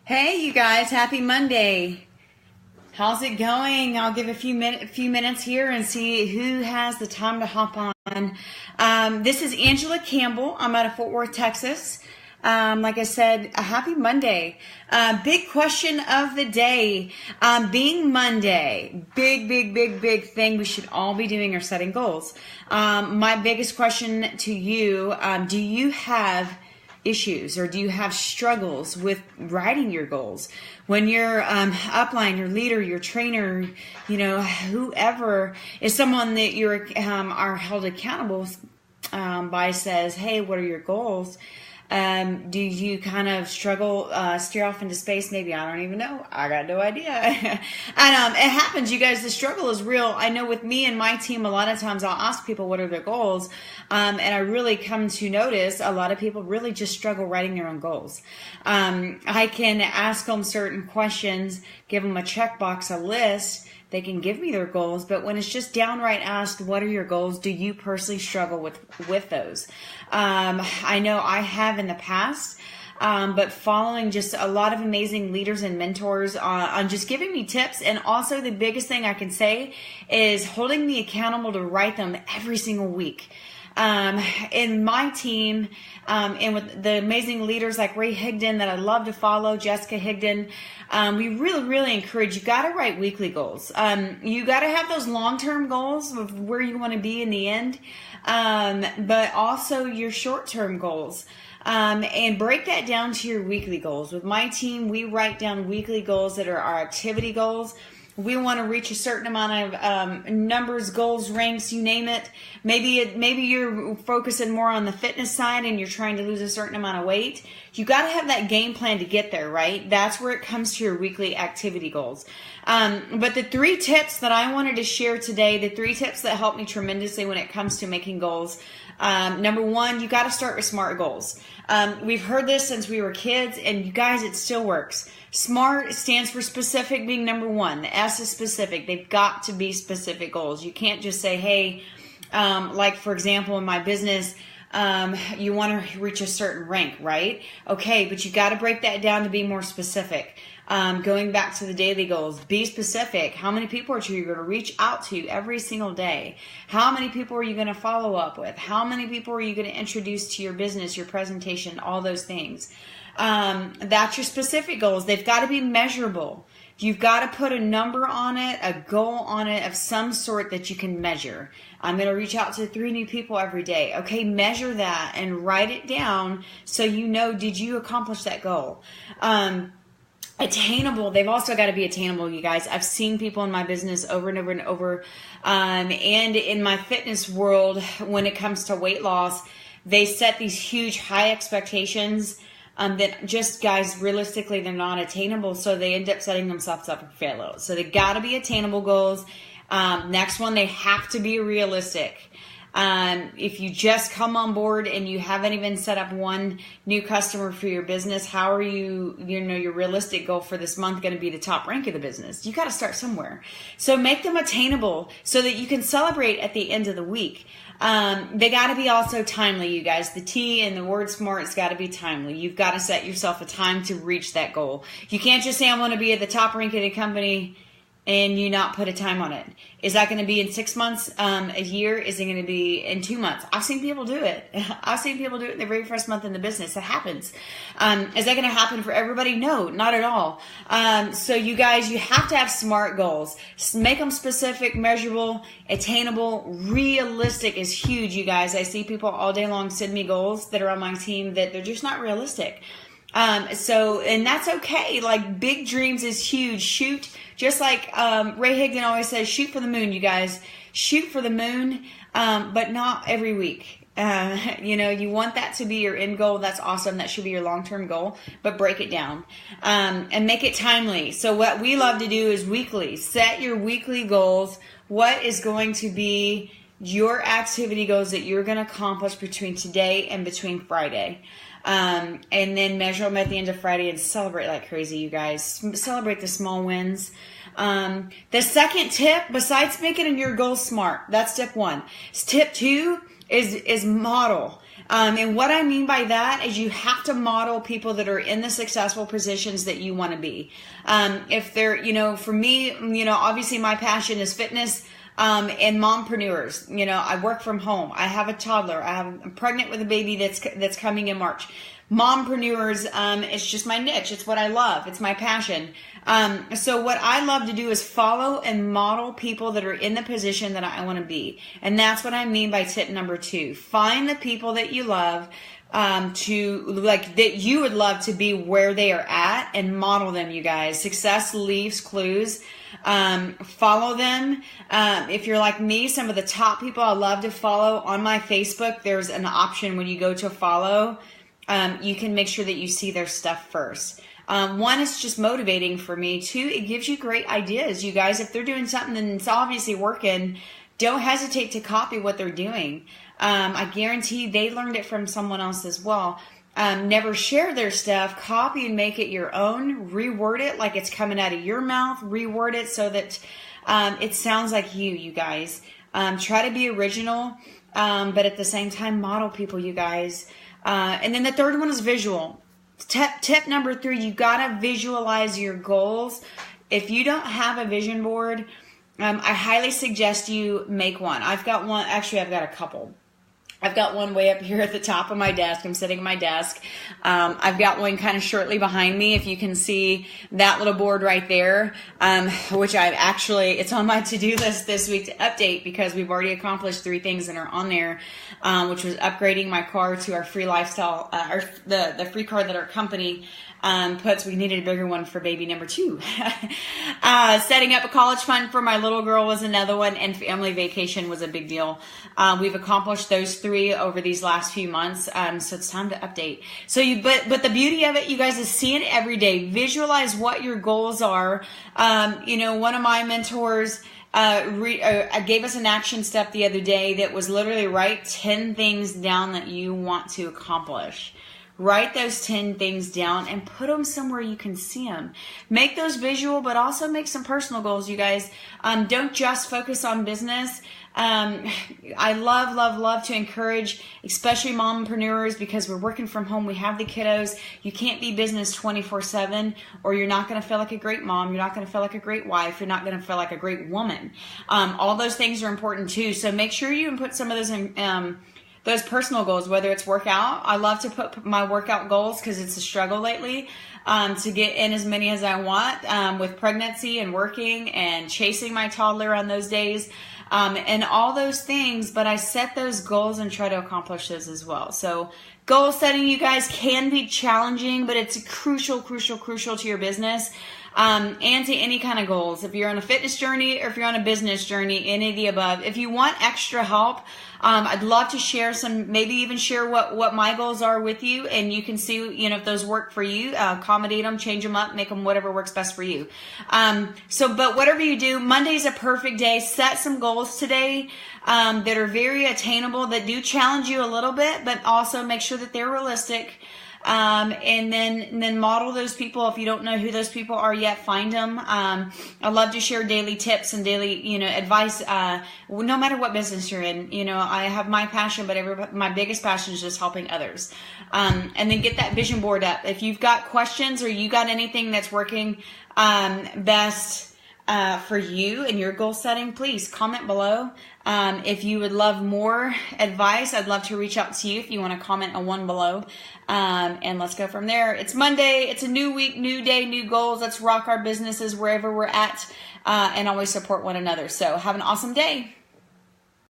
Hey, you guys! Happy Monday. How's it going? I'll give a few minutes here and see who has the time to hop on. This is Angela Campbell. I'm out of Fort Worth, Texas. Like I said, a happy Monday. Big question of the day. Being Monday, big thing we should all be doing are setting goals. My biggest question to you: do you have issues or do you have struggles with writing your goals? When your upline, your leader, your trainer, whoever is someone that you are held accountable by says, hey, what are your goals? Do you kind of struggle, steer off into space? Maybe, I don't even know. I got no idea. And it happens, you guys. The struggle is real. I know with me and my team, a lot of times I'll ask people what are their goals. And I really come to notice a lot of people really just struggle writing their own goals. I can ask them certain questions, give them a checkbox, a list. They can give me their goals, but when it's just downright asked, what are your goals? Do you personally struggle with those? I know I have in the past, but following just a lot of amazing leaders and mentors on just giving me tips. And also the biggest thing I can say is holding me accountable to write them every single week. In my team, and with the amazing leaders like Ray Higdon that I love to follow, Jessica Higdon, we really encourage, you got to write weekly goals. You got to have those long-term goals of where you want to be in the end, but also your short-term goals. And break that down to your weekly goals. With my team, we write down weekly goals that are our activity goals. We want to reach a certain amount of numbers, goals, ranks, you name it. Maybe you're focusing more on the fitness side and you're trying to lose a certain amount of weight. You got to have that game plan to get there, right? That's where it comes to your weekly activity goals. But the 3 tips that I wanted to share today, the 3 tips that help me tremendously when it comes to making goals. Number 1, you got to start with SMART goals. We've heard this since we were kids, and you guys, it still works. SMART stands for specific being number 1. The S is specific. They've got to be specific goals. You can't just say, hey, like for example, in my business, you want to reach a certain rank, right? Okay, but you got to break that down to be more specific. Going back to the daily goals, be specific. How many people are you going to reach out to every single day? How many people are you going to follow up with? How many people are you going to introduce to your business, your presentation, all those things? That's your specific goals. They've got to be measurable. You've got to put a number on it, a goal on it of some sort that you can measure. I'm going to reach out to 3 new people every day. Okay, measure that and write it down so you know, did you accomplish that goal? Attainable. They've also got to be attainable, you guys. I've seen people in my business over and over and over. And in my fitness world, when it comes to weight loss, they set these huge high expectations that just, guys, realistically, they're not attainable. So they end up setting themselves up for failure. So they got to be attainable goals. Next one, they have to be realistic. If you just come on board and you haven't even set up one new customer for your business, how are your realistic goal for this month going to be the top rank of the business? You got to start somewhere. So make them attainable so that you can celebrate at the end of the week. They got to be also timely, you guys. The T in the word SMART has got to be timely. You've got to set yourself a time to reach that goal. You can't just say, I want to be at the top rank of the company and you not put a time on it. Is that going to be in 6 months, a year? Is it going to be in 2 months? I've seen people do it. I've seen people do it in the very first month in the business. That happens. Is that going to happen for everybody? No, not at all. So you guys, you have to have SMART goals. Make them specific, measurable, attainable. Realistic is huge, you guys. I see people all day long send me goals that are on my team that they're just not realistic. And that's okay. Like, big dreams is huge. Shoot, just like Ray Higdon always says, shoot for the moon, you guys. Shoot for the moon, but not every week. You want that to be your end goal. That's awesome. That should be your long-term goal, but break it down, and make it timely. So what we love to do is weekly. Set your weekly goals. What is going to be your activity goals that you're going to accomplish between today and between Friday? And then measure them at the end of Friday and celebrate like crazy, you guys. Celebrate the small wins. The second tip, besides making your goals SMART, that's tip 1. Tip 2 is model. And what I mean by that is you have to model people that are in the successful positions that you want to be. If they're, for me, obviously my passion is fitness. And mompreneurs, I work from home. I have a toddler. I'm pregnant with a baby that's coming in March. Mompreneurs, it's just my niche. It's what I love. It's my passion. So what I love to do is follow and model people that are in the position that I want to be. And that's what I mean by tip number 2. Find the people that you love, that you would love to be where they are at, and model them, you guys. Success leaves clues. Follow them. If you're like me, some of the top people I love to follow on my Facebook, there's an option when you go to follow, you can make sure that you see their stuff first. 1, it's just motivating for me. 2, it gives you great ideas. You guys, if they're doing something and it's obviously working, don't hesitate to copy what they're doing. I guarantee they learned it from someone else as well. Never share their stuff. Copy and make it your own. Reword it like it's coming out of your mouth. Reword it so that it sounds like you guys. Try to be original, but at the same time, model people, you guys. And then the third one is visual. Tip number 3, you gotta visualize your goals. If you don't have a vision board, I highly suggest you make one. I've got one. Actually, I've got a couple. I've got one way up here at the top of my desk. I'm sitting at my desk. I've got one kind of shortly behind me. If you can see that little board right there, which it's on my to-do list this week to update because we've already accomplished 3 things that are on there, which was upgrading my car to our free lifestyle, the free car that our company puts. We needed a bigger one for baby number 2. Setting up a college fund for my little girl was another one, and family vacation was a big deal. We've accomplished those 3 over these last few months, so it's time to update. But the beauty of it, you guys, is seeing it every day. Visualize what your goals are. One of my mentors gave us an action step the other day that was literally write 10 things down that you want to accomplish. Write those 10 things down and put them somewhere you can see them. Make those visual, but also make some personal goals, you guys. Don't just focus on business. I love to encourage, especially mompreneurs, because we're working from home. We have the kiddos. You can't be business 24/7, or you're not going to feel like a great mom. You're not going to feel like a great wife. You're not going to feel like a great woman. All those things are important too. So make sure you put some of those in, those personal goals, whether it's workout. I love to put my workout goals because it's a struggle lately to get in as many as I want with pregnancy and working and chasing my toddler on those days and all those things. But I set those goals and try to accomplish those as well. So goal setting, you guys, can be challenging, but it's crucial to your business. And to any kind of goals. If you're on a fitness journey or if you're on a business journey, any of the above. If you want extra help, I'd love to share maybe even share what my goals are with you, and you can see, if those work for you, accommodate them, change them up, make them whatever works best for you. But whatever you do, Monday's a perfect day. Set some goals today, that are very attainable, that do challenge you a little bit, but also make sure that they're realistic. And then model those people. If you don't know who those people are yet, find them. I love to share daily tips and daily, advice, no matter what business you're in. I have my passion, but my biggest passion is just helping others. And then get that vision board up. If you've got questions or you got anything that's working, best, for you and your goal setting, please comment below. If you would love more advice, I'd love to reach out to you if you want to comment on one below. And let's go from there. It's Monday. It's a new week, new day, new goals. Let's rock our businesses wherever we're at, and always support one another. So have an awesome day.